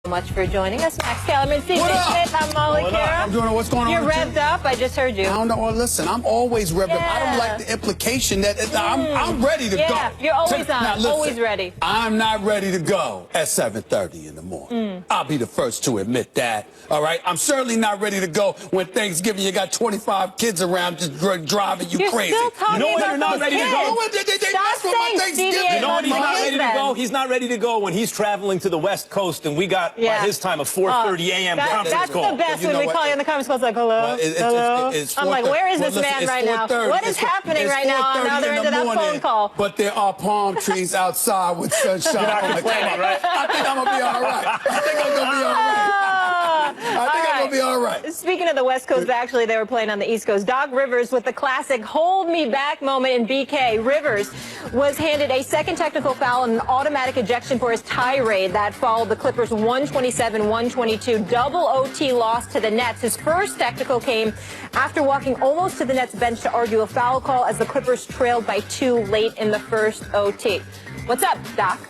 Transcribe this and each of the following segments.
Much for joining us, Max Kellerman. Stephen Smith, I'm Molly Kara. I'm doing what's going on? You're revved up. I just heard you. I don't know. Well, listen, I'm always revved up. I don't like the implication that I'm ready to go. Yeah, you're always on. Now, listen, always ready. I'm not ready to go at 7:30 in the morning. I'll be the first to admit that. All right. I'm certainly not ready to go when Thanksgiving you got 25 kids around just driving you crazy. Still talking when about you're not ready to go? They mess with my Thanksgiving. You know when he's not ready to go? He's not ready to go when he's traveling to the West Coast, and we got by his time a 4:30 a.m. conference That's call. the best when we call you in the conference call. It's like, hello, hello. It's I'm like, where is this man right now? What is happening right now on the other end of that phone call? But there are palm trees outside with sunshine. You're not on the complaining, top. right? I think I'm going to be all right. I think I'm going to be all right. I think I'm going to be all right. Speaking of the West Coast, actually, they were playing on the East Coast. Doc Rivers with the classic hold me back moment in BK. Rivers was handed a second technical foul and an automatic ejection for his tirade that followed the Clippers' 127-122 double OT loss to the Nets. His first technical came after walking almost to the Nets bench to argue a foul call as the Clippers trailed by 2 late in the first OT. What's up, Doc?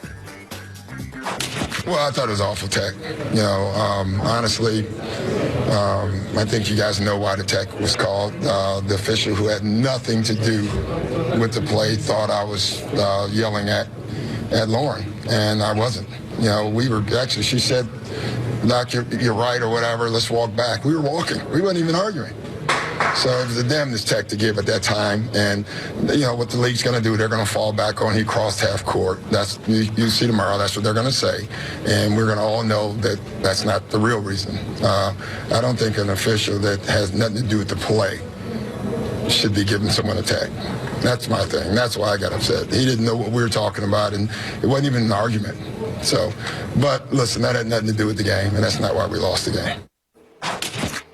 Well, I thought it was awful tech. You know, honestly, I think you guys know why the tech was called. The official who had nothing to do with the play thought I was yelling at Lauren, and I wasn't. You know, we were actually, she said, Doc, you're right or whatever, let's walk back. We were walking. We weren't even arguing. So it was the damnedest tech to give at that time. And, you know, what the league's going to do, they're going to fall back on he crossed half court. That's you see tomorrow, that's what they're going to say. And we're going to all know that that's not the real reason. I don't think an official that has nothing to do with the play should be giving someone a tech. That's my thing. That's why I got upset. He didn't know what we were talking about, and it wasn't even an argument. So, but listen, that had nothing to do with the game, and that's not why we lost the game.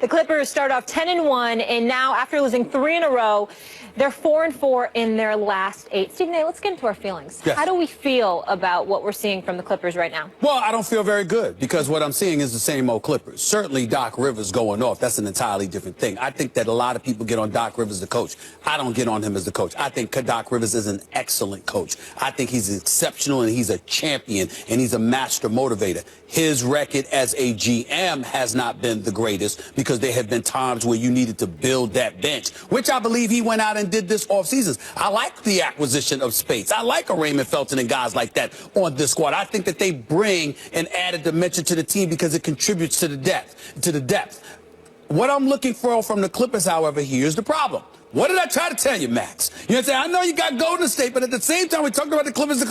The Clippers start off 10-1, and now after losing 3 in a row, they're 4-4 in their last 8. Stephen A., let's get into our feelings. Yes. How do we feel about what we're seeing from the Clippers right now? Well, I don't feel very good because what I'm seeing is the same old Clippers. Certainly Doc Rivers going off. That's an entirely different thing. I think that a lot of people get on Doc Rivers, the coach. I don't get on him as the coach. I think Doc Rivers is an excellent coach. I think he's exceptional, and he's a champion, and he's a master motivator. His record as a GM has not been the greatest because there have been times where you needed to build that bench, which I believe he went out and did this offseason. I like the acquisition of Spates. I like a Raymond Felton and guys like that on this squad. I think that they bring an added dimension to the team because it contributes to the depth. What I'm looking for from the Clippers, however, here's the problem. What did I try to tell you, Max? You know what I'm saying? I know you got Golden State, but at the same time, we talked about the Clippers.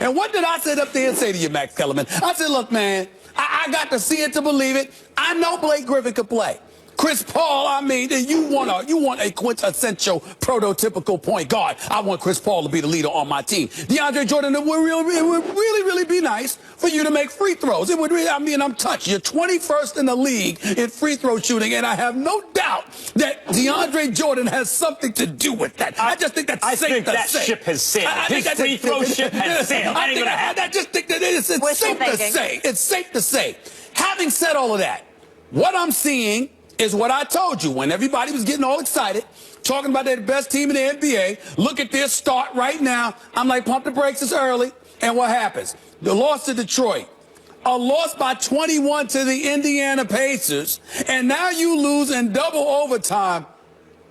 And what did I sit up there and say to you, Max Kellerman? I said, look, man, I got to see it to believe it. I know Blake Griffin could play. Chris Paul, I mean, you want a quintessential prototypical point guard. I want Chris Paul to be the leader on my team. DeAndre Jordan, it would really be nice for you to make free throws. It would really, I mean, I'm touched. You're 21st in the league in free throw shooting, and I have no doubt that DeAndre Jordan has something to do with that. I just think that's safe to say. I think that ship has sailed. His free throw ship has sailed. I just think that it's safe to say. It's safe to say. Having said all of that, what I'm seeing is what I told you when everybody was getting all excited, talking about they're the best team in the NBA. Look at their start right now. I'm like, pump the brakes, it's early. And what happens? The loss to Detroit. A loss by 21 to the Indiana Pacers. And now you lose in double overtime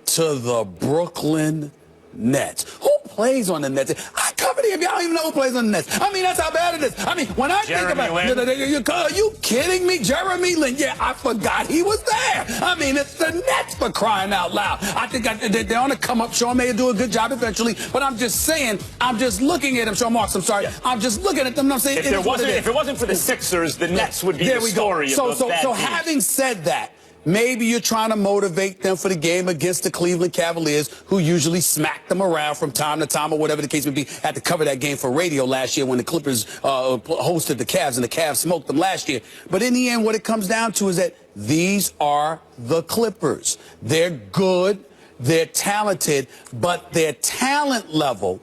to the Brooklyn Nets. Who plays on the Nets? I covered it. I don't even know who plays on the Nets. I mean, that's how bad it is. I mean, when I think about it, are you kidding me? Jeremy Lin. Yeah, I forgot he was there. I mean, it's the Nets for crying out loud. I think they're on the come up. Sean may do a good job eventually, but I'm just saying, I'm just looking at him. Sean Marks, I'm sorry. Yeah. I'm just looking at them. And I'm saying, if it wasn't for the Sixers, the Nets would be the story. So having said that, maybe you're trying to motivate them for the game against the Cleveland Cavaliers, who usually smack them around from time to time or whatever the case may be. I had to cover that game for radio last year when the Clippers hosted the Cavs, and the Cavs smoked them last year. But in the end, what it comes down to is that these are the Clippers. They're good, they're talented, but their talent level,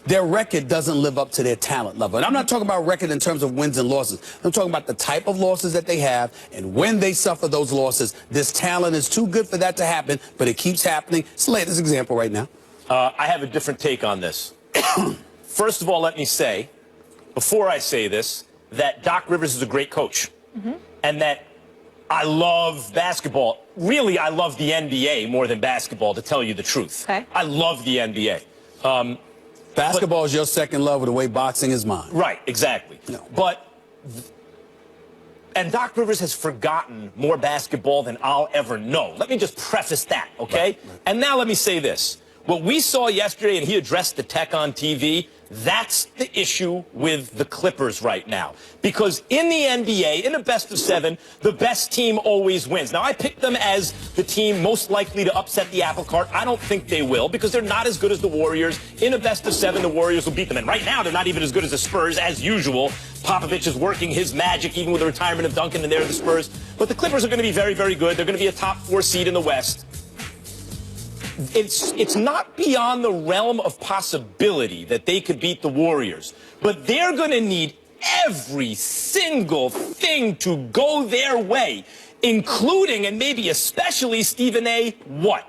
their record doesn't live up to their talent level. And I'm not talking about record in terms of wins and losses. I'm talking about the type of losses that they have, and when they suffer those losses, this talent is too good for that to happen, but it keeps happening. It's the latest example right now. I have a different take on this. First of all, let me say, before I say this, that Doc Rivers is a great coach and that I love basketball. Really, I love the NBA more than basketball, to tell you the truth. Okay. I love the NBA. Basketball is your second love, the way boxing is mine. Right, exactly. No. And Doc Rivers has forgotten more basketball than I'll ever know. Let me just preface that, okay? Right. And now let me say this. What we saw yesterday, and he addressed the tech on TV, that's the issue with the Clippers right now. Because in the NBA, in a best of 7, the best team always wins. Now, I picked them as the team most likely to upset the apple cart. I don't think they will, because they're not as good as the Warriors. In a best of 7, the Warriors will beat them. And right now, they're not even as good as the Spurs, as usual. Popovich is working his magic, even with the retirement of Duncan, and they're the Spurs. But the Clippers are going to be very, very good. They're going to be a top 4 seed in the West. It's not beyond the realm of possibility that they could beat the Warriors, but they're going to need every single thing to go their way, including and maybe especially, Stephen A., what?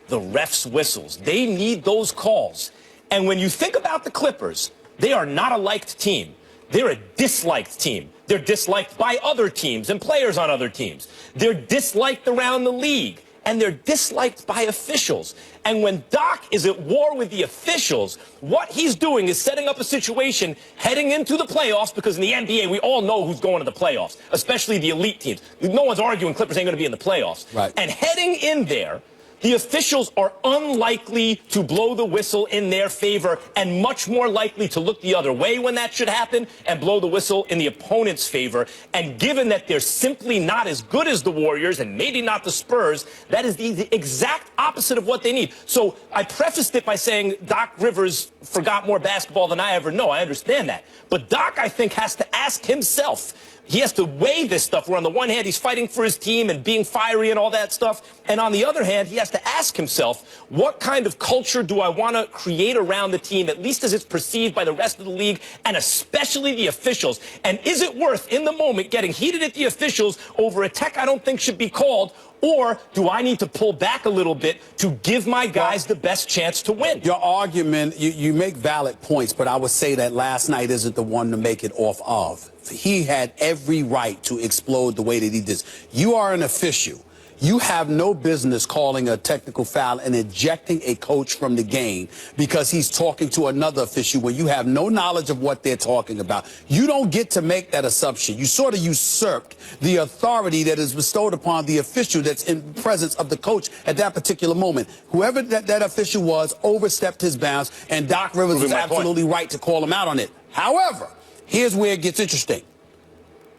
The refs' whistles. They need those calls. And when you think about the Clippers, they are not a liked team. They're a disliked team. They're disliked by other teams and players on other teams. They're disliked around the league. And they're disliked by officials. And when Doc is at war with the officials, what he's doing is setting up a situation heading into the playoffs, because in the NBA, we all know who's going to the playoffs, especially the elite teams. No one's arguing Clippers ain't going to be in the playoffs. Right. And heading in there, the officials are unlikely to blow the whistle in their favor and much more likely to look the other way when that should happen and blow the whistle in the opponent's favor. And given that they're simply not as good as the Warriors and maybe not the Spurs, that is the exact opposite of what they need. So I prefaced it by saying Doc Rivers forgot more basketball than I ever know. I understand that. But Doc, I think, has to ask himself. He has to weigh this stuff where on the one hand he's fighting for his team and being fiery and all that stuff, and on the other hand he has to ask himself, what kind of culture do I want to create around the team, at least as it's perceived by the rest of the league and especially the officials? And is it worth, in the moment, getting heated at the officials over a tech I don't think should be called, or do I need to pull back a little bit to give my guys the best chance to win? Your argument, you make valid points, but I would say that last night isn't the one to make it off of. He had every right to explode the way that he did. You are an official. You have no business calling a technical foul and ejecting a coach from the game because he's talking to another official when you have no knowledge of what they're talking about. You don't get to make that assumption. You sort of usurped the authority that is bestowed upon the official that's in presence of the coach at that particular moment. Whoever that official was overstepped his bounds, and Doc Rivers was absolutely right to call him out on it. However, here's where it gets interesting.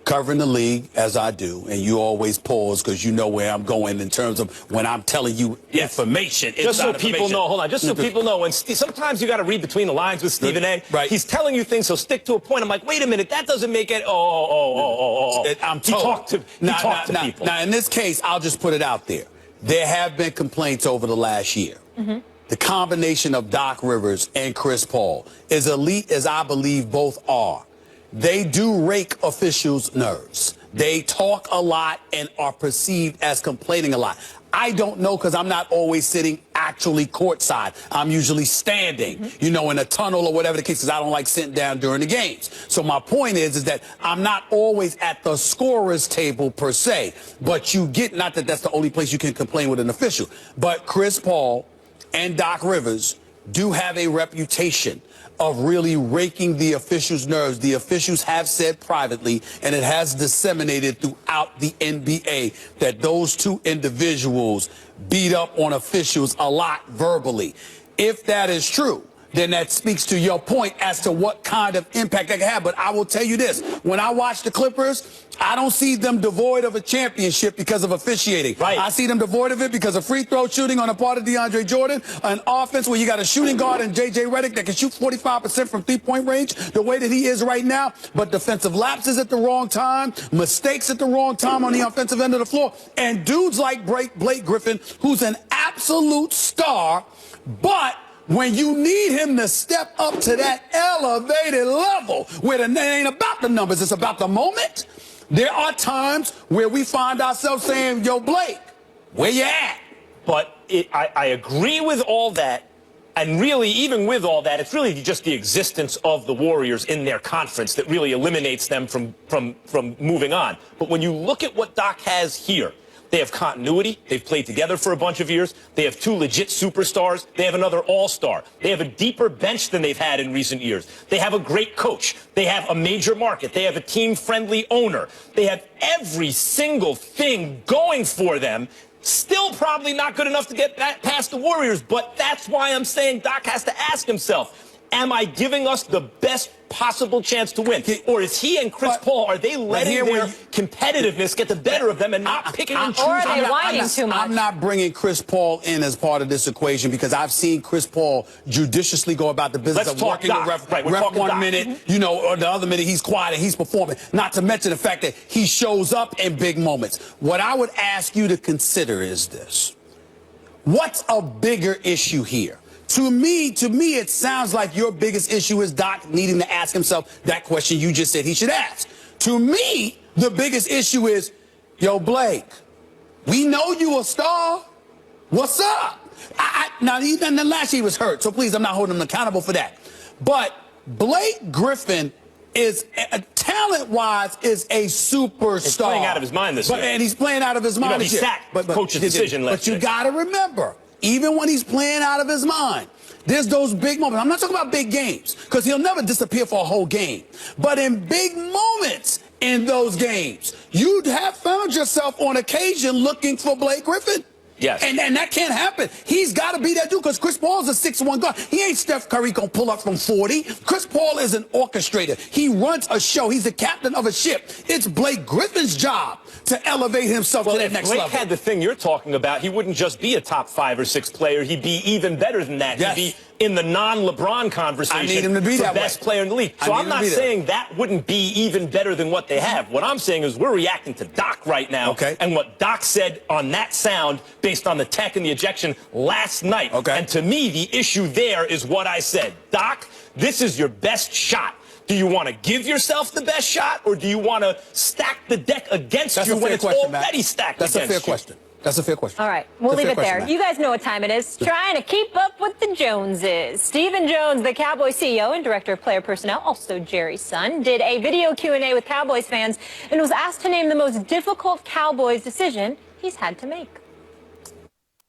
Covering the league, as I do, and you always pause because you know where I'm going in terms of when I'm telling you information. Just so people know, hold on, just so people know, when sometimes you got to read between the lines with Stephen A. Right. He's telling you things, so stick to a point. I'm like, wait a minute, that doesn't make it. I'm told. He talked to people. Now, in this case, I'll just put it out there. There have been complaints over the last year. The combination of Doc Rivers and Chris Paul, as elite as I believe both are, they do rake officials' nerves. They talk a lot and are perceived as complaining a lot. I don't know because I'm not always sitting actually courtside. I'm usually standing, you know, in a tunnel or whatever the case is. I don't like sitting down during the games. So my point is that I'm not always at the scorer's table per se. But you get, not that that's the only place you can complain with an official, but Chris Paul and Doc Rivers do have a reputation of really raking the officials' nerves. The officials have said privately, and it has disseminated throughout the NBA, that those two individuals beat up on officials a lot verbally. If that is true, then that speaks to your point as to what kind of impact that can have. But I will tell you this, when I watch the Clippers, I don't see them devoid of a championship because of officiating. Right. I see them devoid of it because of free throw shooting on the part of DeAndre Jordan, an offense where you got a shooting guard in J.J. Redick that can shoot 45% from three-point range the way that he is right now, but defensive lapses at the wrong time, mistakes at the wrong time on the offensive end of the floor, and dudes like Blake Griffin, who's an absolute star, but when you need him to step up to that elevated level where it ain't about the numbers, it's about the moment, there are times where we find ourselves saying, yo, Blake, where you at? But I agree with all that, And really, even with all that, it's really just the existence of the Warriors in their conference that really eliminates them from moving on. But when you look at what Doc has here, they have continuity. They've played together for a bunch of years. They have 2 legit superstars. They have another all-star. They have a deeper bench than they've had in recent years. They have a great coach. They have a major market. They have a team-friendly owner. They have every single thing going for them. Still probably not good enough to get past the Warriors, but that's why I'm saying Doc has to ask himself, am I giving us the best possible chance to win? Or is he and Chris Paul, are they letting their competitiveness get the better of them and not picking and choosing? Or are they whining too much? I'm not bringing Chris Paul in as part of this equation because I've seen Chris Paul judiciously go about the business of working the ref. Right, ref 1 minute, you know, or the other minute he's quiet and he's performing. Not to mention the fact that he shows up in big moments. What I would ask you to consider is this. What's a bigger issue here? To me, it sounds like your biggest issue is Doc needing to ask himself that question you just said he should ask. To me, the biggest issue is, yo, Blake, we know you a star. What's up? Now, even last year he was hurt, so please, I'm not holding him accountable for that. But Blake Griffin is, talent-wise, is a superstar. He's playing out of his mind this year. And he's playing out of his mind this year. He sacked coach's decision last year. But you got to remember, even when he's playing out of his mind, there's those big moments. I'm not talking about big games, because he'll never disappear for a whole game. But in big moments in those games, you'd have found yourself on occasion looking for Blake Griffin. Yes. And that can't happen. He's got to be that dude because Chris Paul's a 6'1" guard. He ain't Steph Curry going to pull up from 40. Chris Paul is an orchestrator. He runs a show. He's the captain of a ship. It's Blake Griffin's job to elevate himself to that next level. If Blake had the thing you're talking about, he wouldn't just be a top 5 or 6 player. He'd be even better than that. Yes. He'd be in the non-LeBron conversation. I need him to be for that best way. player in the league. So I'm not saying that wouldn't be even better than what they have. What I'm saying is we're reacting to Doc right now. Okay. And what Doc said on that sound based on the tech and the ejection last night. Okay. And to me, the issue there is what I said. Doc, this is your best shot. Do you want to give yourself the best shot, or do you want to stack the deck against you when it's already stacked against you? That's a fair question. That's a fair question. All right, we'll leave it there. You guys know what time it is. Trying to keep up with the Joneses. Stephan Jones, the Cowboys CEO and Director of Player Personnel, also Jerry's son, did a video Q&A with Cowboys fans and was asked to name the most difficult Cowboys decision he's had to make.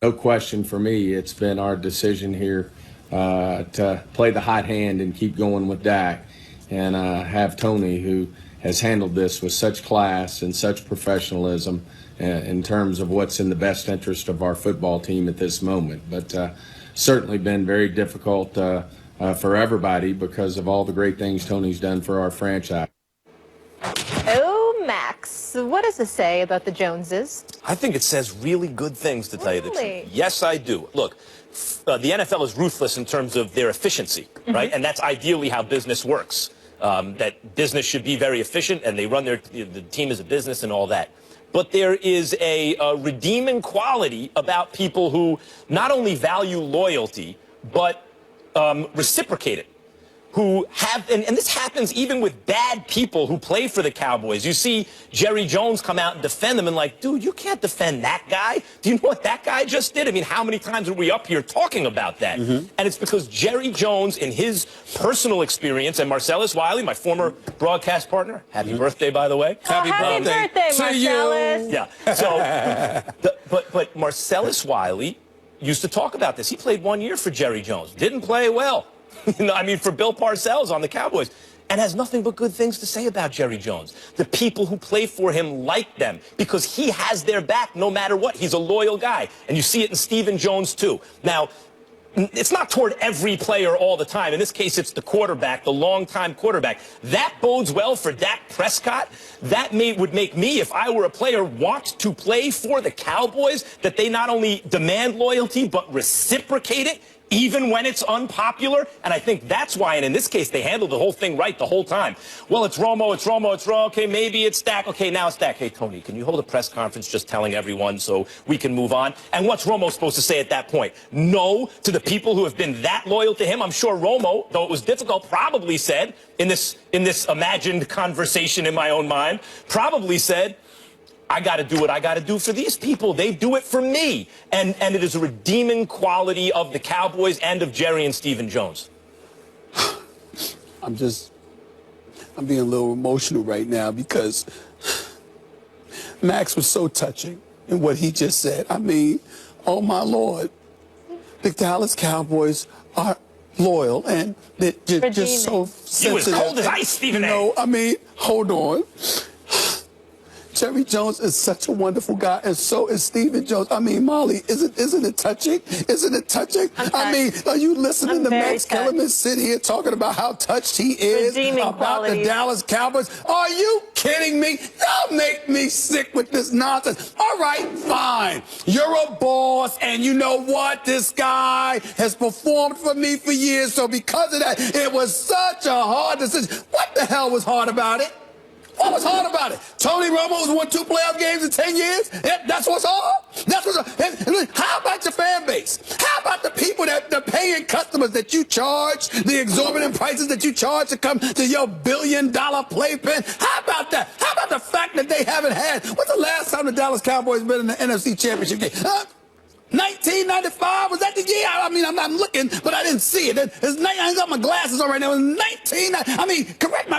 No question for me, it's been our decision here to play the hot hand and keep going with Dak and have Tony, who has handled this with such class and such professionalism in terms of what's in the best interest of our football team at this moment. But certainly been very difficult for everybody because of all the great things Tony's done for our franchise. Oh, Max, what does this say about the Joneses? I think it says really good things, to tell you the truth. Yes, I do. Look, the NFL is ruthless in terms of their efficiency, right? And that's ideally how business works. That business should be very efficient, and they run the team as a business and all that. But there is a redeeming quality about people who not only value loyalty, but reciprocate it. Who have, and this happens even with bad people who play for the Cowboys. You see Jerry Jones come out and defend them and like, dude, you can't defend that guy. Do you know what that guy just did? I mean, how many times are we up here talking about that? And it's because Jerry Jones, in his personal experience, and Marcellus Wiley, my former broadcast partner, happy birthday, by the way. Happy birthday, Marcellus. Yeah. So, but Marcellus Wiley used to talk about this. He played 1 year for Jerry Jones. Didn't play well. I mean, for Bill Parcells on the Cowboys, and has nothing but good things to say about Jerry Jones. The people who play for him like them because he has their back no matter what. He's a loyal guy, and you see it in Stephan Jones, too. Now, it's not toward every player all the time. In this case, it's the quarterback, the longtime quarterback. That bodes well for Dak Prescott. That would make me, if I were a player, want to play for the Cowboys, that they not only demand loyalty, but reciprocate it, even when it's unpopular. And I think that's why, and in this case, they handled the whole thing right the whole time. Well, it's Romo, it's Romo, it's Romo. Okay, maybe it's Dak. Okay, now it's Dak. Hey, Tony, can you hold a press conference just telling everyone so we can move on? And what's Romo supposed to say at that point? No to the people who have been that loyal to him? I'm sure Romo, though it was difficult, probably said, in this imagined conversation in my own mind, probably said, I got to do what I got to do for these people. They do it for me. And it is a redeeming quality of the Cowboys and of Jerry and Stephan Jones. I'm being a little emotional right now because Max was so touching in what he just said. I mean, oh my Lord, the Dallas Cowboys are loyal and they're just so sensitive. You was cold as ice, Stephen A. You know, I mean, hold on. Jerry Jones is such a wonderful guy, and so is Stephan Jones. I mean, Molly, isn't it touching? Isn't it touching? I mean, are you listening to Max Kellerman sit here talking about how touched he is about the Dallas Cowboys? Are you kidding me? Y'all make me sick with this nonsense. All right, fine. You're a boss, and you know what? This guy has performed for me for years, so because of that, it was such a hard decision. What the hell was hard about it? What was hard about it? Tony Romo has won 2 playoff games in 10 years? That's what's hard? That's what's hard. How about your fan base? How about the people the paying customers that you charge, the exorbitant prices that you charge to come to your billion-dollar playpen? How about that? How about the fact that they haven't had? When's the last time the Dallas Cowboys been in the NFC Championship game? 1995, was that the year? I mean, I'm looking, but I didn't see it. I ain't got my glasses on right now. It was 19. I mean,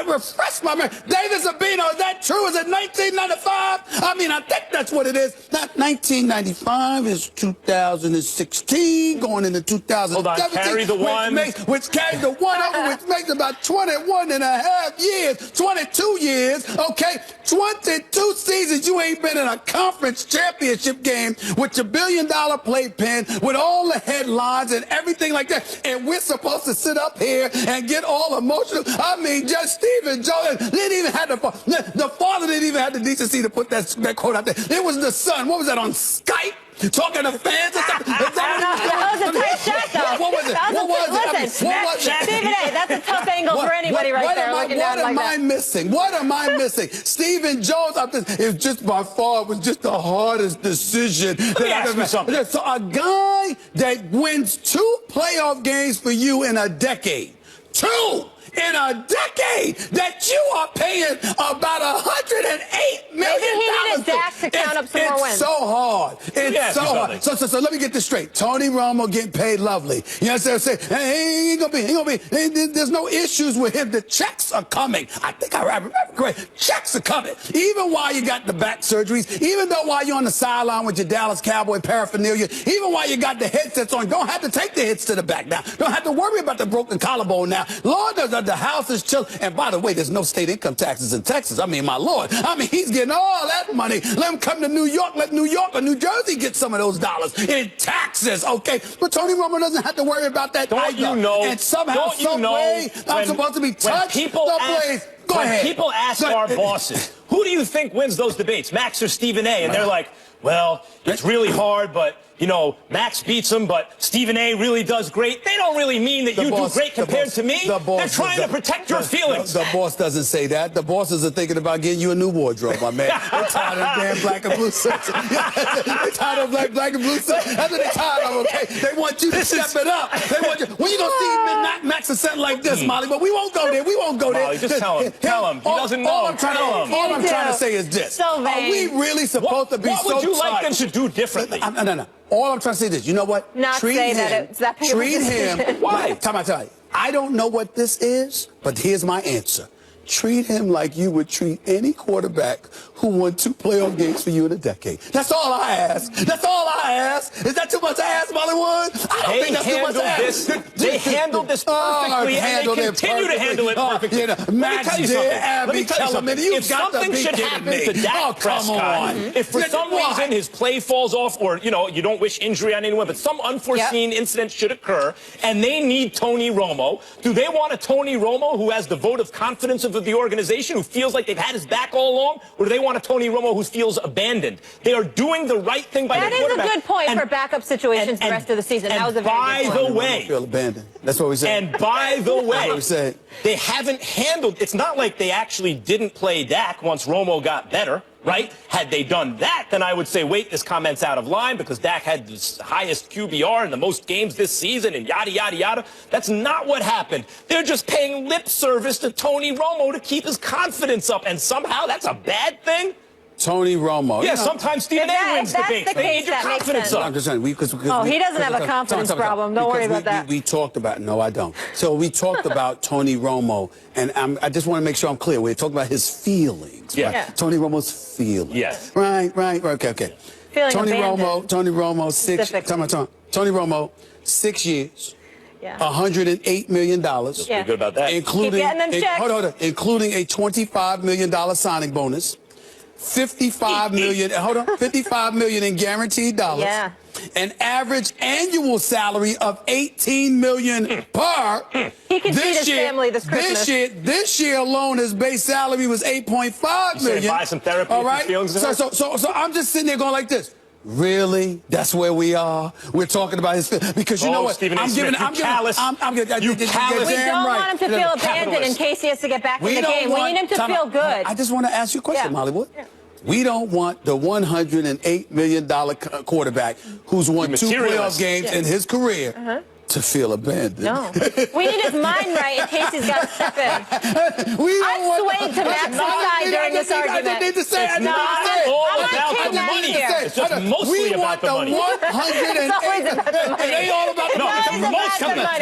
refresh my memory. David Sabino, is that true? Is it 1995? I mean, I think that's what it is. Not 1995 is 2016, going into 2017. Hold on, carry the one. Which carries the one over, which makes about 21 and a half years, 22 years, okay? 22 seasons you ain't been in a conference championship game with your billion-dollar playpen with all the headlines and everything like that, and we're supposed to sit up here and get all emotional. I mean, just Stephan Jones didn't even have the father didn't even have the decency to put that quote out there. It was the son. What was that, on Skype? Talking to fans or something? That was a tight shot, though. What was it? What was it? Listen, What was it? Stephen A., that's a tough angle for anybody right there looking down like that. What am I missing? What am I missing? Stephan Jones, it just by far was just the hardest decision. Let me ask you something. So a guy that wins 2 playoff games for you in a decade, 2 in a decade, that you are paying about $108 million. Maybe he needed Dak to count up some more wins. It's so hard. It's so hard. So let me get this straight. Tony Romo getting paid lovely. You know what I'm saying? He ain't gonna be. There's no issues with him. The checks are coming. I think I remember correct. Checks are coming. Even while you got the back surgeries, even though while you're on the sideline with your Dallas Cowboy paraphernalia, even while you got the headsets on, don't have to take the hits to the back now. Don't have to worry about the broken collarbone now. Lord, the house is chill. And by the way, there's no state income taxes in Texas. I mean, my Lord. I mean, he's getting all that money. Let him come to New York. Let New York or New Jersey get some of those dollars in taxes, okay? But Tony Romo doesn't have to worry about that either. You know? And somehow, some way, I'm supposed to be touched. When people ask our bosses, who do you think wins those debates, Max or Stephen A.? And they're like, well, it's really hard, but, you know, Max beats him, but Stephen A. really does great. They don't really mean that you do great compared to me. They're trying to protect your feelings. The boss doesn't say that. The bosses are thinking about getting you a new wardrobe, my man. They're tired of damn black and blue suits. They're tired of black and blue suits. That's what they're tired of, okay? They want you to step it up. They want you. When you going to see Max or something like this, Molly? But we won't go there. We won't go there. Molly, just tell him. Tell him. He doesn't know. All I'm trying to say is this. So are we really supposed to be so What would you like them to do differently? No. All I'm trying to say is this. You know what? Treat him. Why? Time I tell you. I don't know what this is, but here's my answer. Treat him like you would treat any quarterback who won 2 playoff games for you in a decade. That's all I ask. That's all I ask. Is that too much to ask, Bollywood? I don't think that's too much to ask. They handled this perfectly, and they continue to handle it perfectly. Max did, Abby Kellerman. If something should happen to Dak Prescott, if for some reason his play falls off, or, you know, you don't wish injury on anyone, but some unforeseen incident should occur, and they need Tony Romo, do they want a Tony Romo who has the vote of confidence of the organization, who feels like they've had his back all along, or do they want a Tony Romo who feels abandoned? They are doing the right thing by their quarterback. That is a good point for backup situations the rest of the season. That was a very good point. By the way, feel abandoned. That's what we said. And by the way, we said. They haven't handled. It's not like they actually didn't play Dak once Romo got better. Right? Had they done that, then I would say, wait, this comment's out of line because Dak had the highest QBR in the most games this season and yada, yada, yada. That's not what happened. They're just paying lip service to Tony Romo to keep his confidence up, and somehow that's a bad thing? Tony Romo. Yeah, sometimes Stephen A. wins debates. They need your confidence up. I'm just saying, he doesn't have a confidence problem. Don't worry about that. We talked about, no, I don't. So we talked about Tony Romo, and I just want to make sure I'm clear. We're talking about his feelings. Yeah. Right? Yeah. Tony Romo's feelings. Yes. Right, okay. Feeling Tony abandoned. Romo, Tony Romo, 6 years. Yeah. $108 million. Yeah. Good about that. Including, Keep getting them checks. hold on, including a $25 million signing bonus. $55 million in guaranteed dollars. Yeah. An average annual salary of $18 million per. He can feed his family this Christmas. This year alone, his base salary was $8.5 million. Buy some therapy. All right. Feelings So I'm just sitting there going like this. Really? That's where we are. We're talking about his because you know what? Stephen A. Smith, you callous. We don't want him to feel abandoned in case he has to get back in the game. We need him to feel good. I just want to ask you a question, Molly Wood. Yeah. We don't want the $108 million quarterback who's won 2 playoff games in his career to feel abandoned. No. We need his mind right in case he's got to step in. I'm swaying to Max's side during this argument. It's not all about the money. It's just mostly about the money. It's always about the money. It ain't all about the money. It's mostly about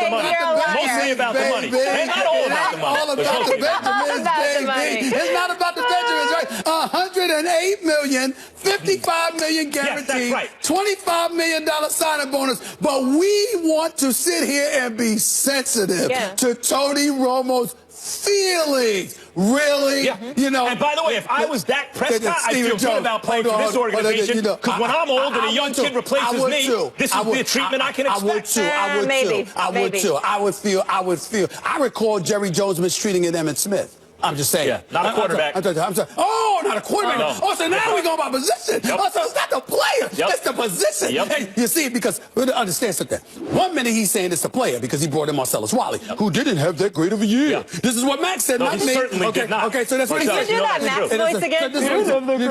the money. Mostly about the money. It's not all about the money. All about the Benjamins, baby. It's not about the Benjamins, right? $108 million, $55 million guaranteed, $25 million signing bonus. But we want to sit here and be sensitive to Tony Romo's feelings. Really? Yeah. You know. And by the way, if I was Dak Prescott, I'd feel good about playing for this organization. Because when I'm old and a young kid replaces me, this is the treatment I can expect. I would too. I recall Jerry Jones mistreating Emmitt Smith. I'm just saying. Yeah, not a quarterback. I'm sorry. Oh, not a quarterback. No. Oh, so now we go by position. Yep. Oh, so it's not the player. It's the position. Yep. And you see, because we understand something. 1 minute he's saying it's the player because he brought in Marcellus Wiley, who didn't have that great of a year. Yeah. This is what Max said, not he me. Certainly did not. Okay, so that's what he said. Did you do that Max voice again?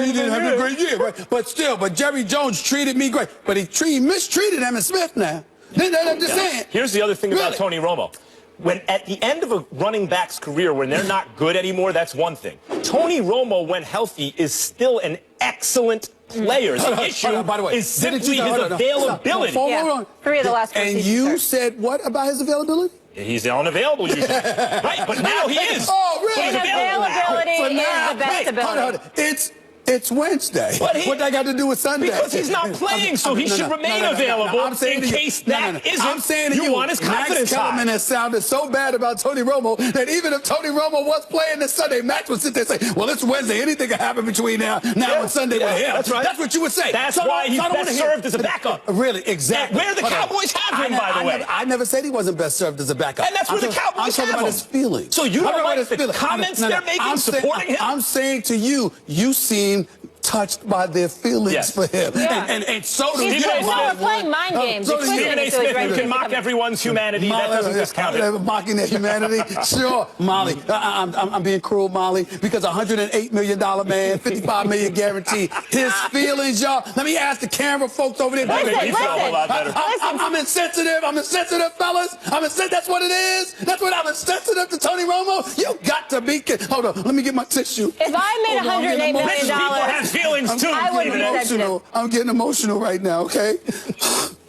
He didn't have a great year, right? But Jerry Jones treated me great. But he mistreated Emmitt Smith now. I'm just saying. Here's the other thing about Tony Romo. When at the end of a running back's career, when they're not good anymore, that's one thing. Tony Romo, when healthy, is still an excellent player. The issue by the way, is simply his availability. Hold on. 3 of the last 4 seasons. And you said what about his availability? He's unavailable usually. Right, but now he is. Oh, really? His availability is the best ability. It's Wednesday. What that got to do with Sunday? Because he's not playing, so he should remain available in case that isn't. I'm saying you want his confidence Max Kellerman has sounded so bad about Tony Romo that even if Tony Romo was playing this Sunday, Max would sit there and say, well, it's Wednesday. Anything can happen between now and Sunday with him. That's right. That's what you would say. That's why he's best served as a backup. Really, exactly. Where the Cowboys have him, by the way. I never said he wasn't best served as a backup. And that's where the Cowboys have him. I'm talking about his feelings. So you don't like the comments they're making supporting him? I'm saying to you, you seem touched by their feelings for him. Yeah. And so do you. We're playing mind games. Stephen A. Smith, you can mock everyone's humanity. That doesn't discount it. Mocking their humanity? Sure. Molly, I'm being cruel, Molly, because $108 million man, $55 million guaranteed. His feelings, y'all. Let me ask the camera folks over there. I'm insensitive. I'm insensitive, fellas. That's what it is. I'm insensitive to Tony Romo. You got to be kidding. Hold on. Let me get my tissue. If I made $108 million, feelings too. I wouldn't be emotional. I'm getting emotional right now, okay?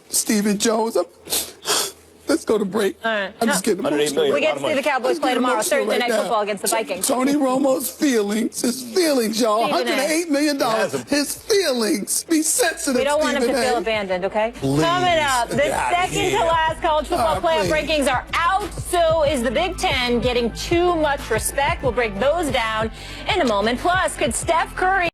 Stephan Jones, let's go to break. All right. I'm just getting emotional. We get to see the Cowboys play tomorrow, Thursday night football against the Vikings. Tony Romo's feelings, y'all. $108 million. His feelings. Be sensitive. We don't want him to feel abandoned, okay? Please. Coming up, the second to last college football playoff rankings are out. So is the Big Ten getting too much respect? We'll break those down in a moment. Plus, could Steph Curry